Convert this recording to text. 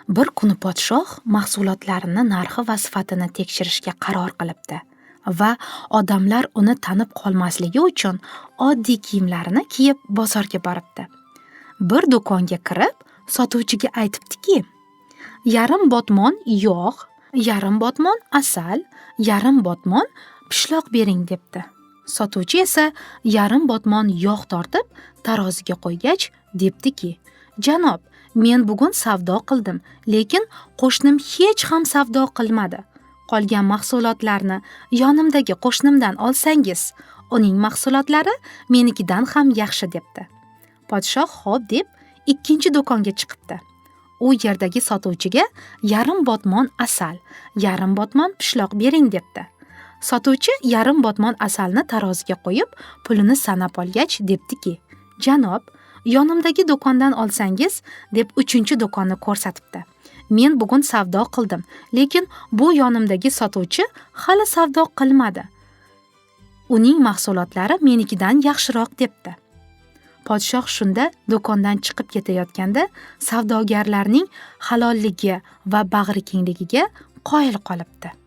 Bir kuni podshoh mahsulotlarini narxi va sifatini tekshirishga qaror qilibdi va odamlar uni tanib qolmasligi uchun oddiy kiyimlarini kiyib bozorga boribdi. Bir do'konga kirib, sotuvchiga aytibdiki, yarim botmon yog', yarim botmon asal, yarim botmon pishloq bering debdi. Sotuvchi esa yarim botmon yog' tortib taroziga qo'ygach debdiki, janob, men bugun savdo qildim, lekin qo'shnim hech ham savdo qilmadi. Qolgan mahsulotlarni yonimdagi qo'shnimdan olsangiz, uning mahsulotlari menikidan ham yaxshi debdi. Podshoh xo'p deb ikkinchi do'konga chiqibdi. U yerdagi sotuvchiga yarim botmon asal, yarim botmon pishloq bering debdi. Sotuvchi yarim botmon asalni taroziga qo'yib, pulini sanab olgach debdiki, janob, yonimdagi do'kondan olsangiz deb uchinchi do'konni ko'rsatibdi. Men bugun savdo qildim, lekin bu yonimdagi sotuvchi hali savdo qilmadi. Uning mahsulotlari menikidan yaxshiroq debdi. Podshoh shunda do'kondan chiqib ketayotganda savdogarlarning halolligi va bag'ri kengligiga qoyil qolibdi.